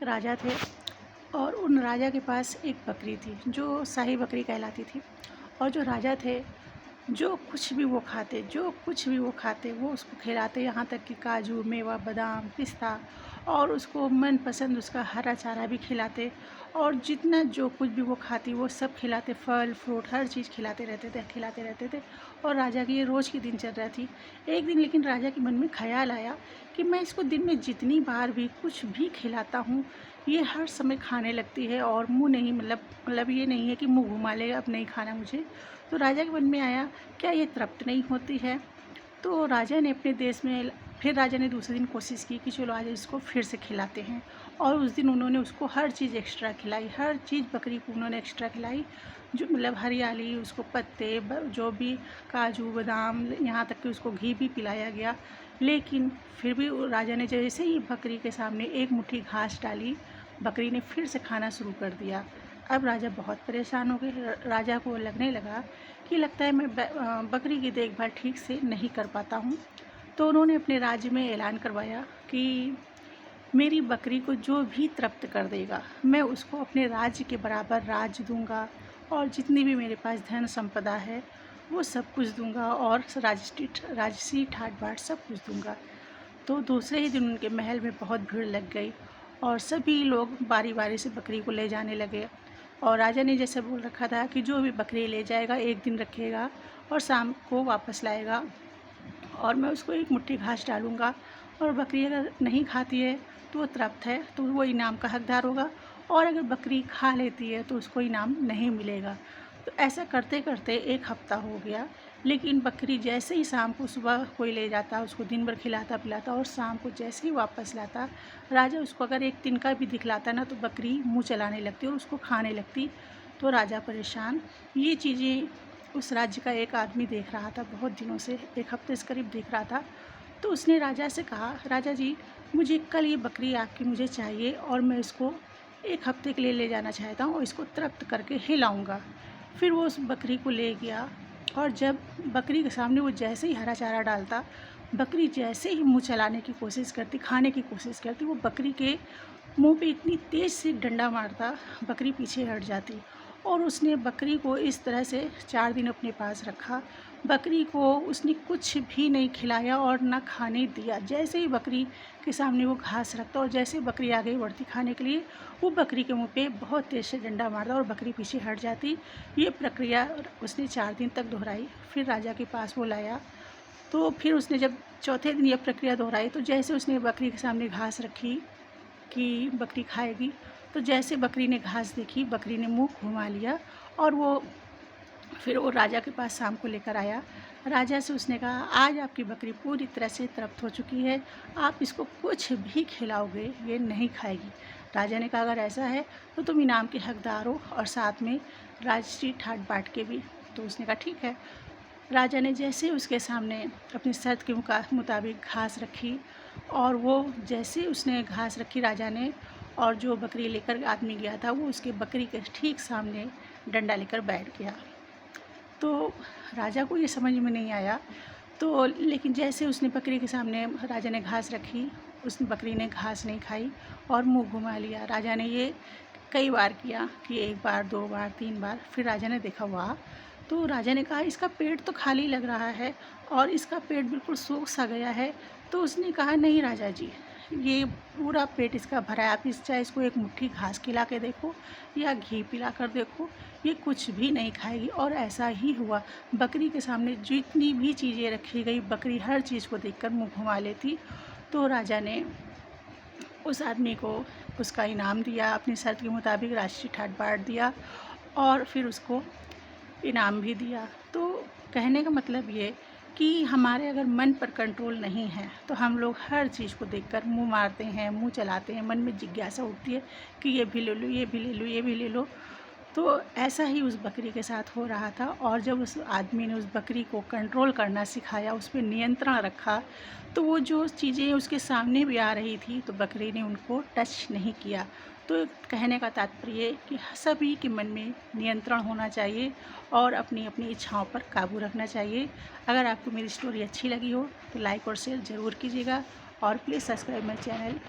एक राजा थे और उन राजा के पास एक बकरी थी जो शाही बकरी कहलाती थी। और जो राजा थे, जो कुछ भी वो खाते वो उसको खिलाते, यहाँ तक कि काजू, मेवा, बादाम, पिस्ता और उसको मनपसंद उसका हरा चारा भी खिलाते। और जितना जो कुछ भी वो खाती वो सब खिलाते, फल फ्रूट हर चीज़ खिलाते रहते थे। और राजा की ये रोज़ की दिनचर्या थी। एक दिन लेकिन राजा के मन में ख़्याल आया कि मैं इसको दिन में जितनी बार भी कुछ भी खिलाता हूँ, ये हर समय खाने लगती है और मुँह नहीं मतलब ये नहीं है कि मुँह घुमा लेगा, अब नहीं खाना मुझे। तो राजा के मन में आया, क्या ये तृप्त नहीं होती है? तो राजा ने अपने देश में फिर राजा ने दूसरे दिन कोशिश की कि चलो आज इसको फिर से खिलाते हैं। और उस दिन उन्होंने उसको हर चीज़ एक्स्ट्रा खिलाई, हर चीज़ बकरी को उन्होंने एक्स्ट्रा खिलाई, जो मतलब हरियाली, उसको पत्ते जो भी काजू बादाम, यहाँ तक कि उसको घी भी पिलाया गया। लेकिन फिर भी राजा ने जैसे ही बकरी के सामने एक मुट्ठी घास डाली, बकरी ने फिर से खाना शुरू कर दिया। अब राजा बहुत परेशान हो गए। राजा को लगने लगा कि लगता है मैं बकरी की देखभाल ठीक से नहीं कर पाता हूँ। तो उन्होंने अपने राज्य में ऐलान करवाया कि मेरी बकरी को जो भी तृप्त कर देगा, मैं उसको अपने राज्य के बराबर राज्य दूंगा और जितनी भी मेरे पास धन संपदा है वो सब कुछ दूंगा और राजसी ठाट बाट सब कुछ दूंगा। तो दूसरे ही दिन उनके महल में बहुत भीड़ लग गई और सभी लोग बारी बारी से बकरी को ले जाने लगे। और राजा ने जैसे बोल रखा था कि जो भी बकरी ले जाएगा एक दिन रखेगा और शाम को वापस लाएगा और मैं उसको एक मुट्ठी घास डालूँगा, और बकरी अगर नहीं खाती है तो वो तृप्त है तो वो इनाम का हकदार होगा, और अगर बकरी खा लेती है तो उसको इनाम नहीं मिलेगा। तो ऐसा करते करते एक हफ्ता हो गया, लेकिन बकरी जैसे ही शाम को, सुबह कोई ले जाता उसको दिन भर खिलाता पिलाता और शाम को जैसे ही वापस लाता, राजा उसको अगर एक तिनका भी दिखलाता ना तो बकरी मुँह चलाने लगती और उसको खाने लगती। तो राजा परेशान, ये चीज़ें उस राज्य का एक आदमी देख रहा था, बहुत दिनों से, एक हफ्ते से करीब देख रहा था। तो उसने राजा से कहा, राजा जी मुझे कल ये बकरी आपकी मुझे चाहिए और मैं इसको एक हफ्ते के लिए ले जाना चाहता हूँ और इसको तृप्त करके हिलाऊंगा। फिर वो उस बकरी को ले गया और जब बकरी के सामने वो जैसे ही हरा चारा डालता, बकरी जैसे ही मुँह चलाने की कोशिश करती, खाने की कोशिश करती, वो बकरी के मुंह पे इतनी तेज़ से डंडा मारता, बकरी पीछे हट जाती। और उसने बकरी को इस तरह से 4 दिन अपने पास रखा। बकरी को उसने कुछ भी नहीं खिलाया और ना खाने दिया। जैसे ही बकरी के सामने वो घास रखता और जैसे ही बकरी आगे बढ़ती खाने के लिए, वो बकरी के मुंह पे बहुत तेज़ से डंडा मारता और बकरी पीछे हट जाती। ये प्रक्रिया उसने 4 दिन तक दोहराई। फिर राजा के पास वो लाया, तो फिर उसने जब चौथे दिन ये प्रक्रिया दोहराई, तो जैसे उसने बकरी के सामने घास रखी कि बकरी खाएगी, तो जैसे बकरी ने घास देखी, बकरी ने मुंह घुमा लिया और फिर वो राजा के पास शाम को लेकर आया। राजा से उसने कहा, आज आपकी बकरी पूरी तरह से तृप्त हो चुकी है, आप इसको कुछ भी खिलाओगे ये नहीं खाएगी। राजा ने कहा, अगर ऐसा है तो तुम इनाम के हकदार हो और साथ में राजसी ठाट बाट के भी। तो उसने कहा ठीक है। राजा ने जैसे उसके सामने अपनी शर्त के मुताबिक घास रखी, और वो जैसे उसने घास रखी राजा ने, और जो बकरी लेकर आदमी गया था वो उसके बकरी के ठीक सामने डंडा लेकर बैठ गया। तो राजा को ये समझ में नहीं आया। तो लेकिन जैसे उसने बकरी के सामने राजा ने घास रखी, उस बकरी ने घास नहीं खाई और मुंह घुमा लिया। राजा ने ये कई बार किया कि 1 बार 2 बार 3 बार। फिर राजा ने देखा, वाह! तो राजा ने कहा, इसका पेट तो खाली लग रहा है और इसका पेट बिल्कुल सूख सा गया है। तो उसने कहा, नहीं राजा जी, ये पूरा पेट इसका भरा है, आप चाहे इसको एक मुट्ठी घास खिला के देखो या घी पिला कर देखो, ये कुछ भी नहीं खाएगी। और ऐसा ही हुआ। बकरी के सामने जितनी भी चीज़ें रखी गई, बकरी हर चीज़ को देखकर मुंह घुमा लेती। तो राजा ने उस आदमी को उसका इनाम दिया, अपनी शर्त के मुताबिक राशि ठाट बाट दिया और फिर उसको इनाम भी दिया। तो कहने का मतलब ये कि हमारे अगर मन पर कंट्रोल नहीं है तो हम लोग हर चीज़ को देखकर मुंह मारते हैं, मुंह चलाते हैं, मन में जिज्ञासा उठती है कि ये भी ले लो, ये भी ले लो, ये भी ले लो। तो ऐसा ही उस बकरी के साथ हो रहा था। और जब उस आदमी ने उस बकरी को कंट्रोल करना सिखाया, उस पर नियंत्रण रखा, तो वो जो चीज़ें उसके सामने भी आ रही थी तो बकरी ने उनको टच नहीं किया। तो कहने का तात्पर्य कि सभी के मन में नियंत्रण होना चाहिए और अपनी अपनी इच्छाओं पर काबू रखना चाहिए। अगर आपको मेरी स्टोरी अच्छी लगी हो तो लाइक और शेयर ज़रूर कीजिएगा और प्लीज़ सब्सक्राइब माई चैनल।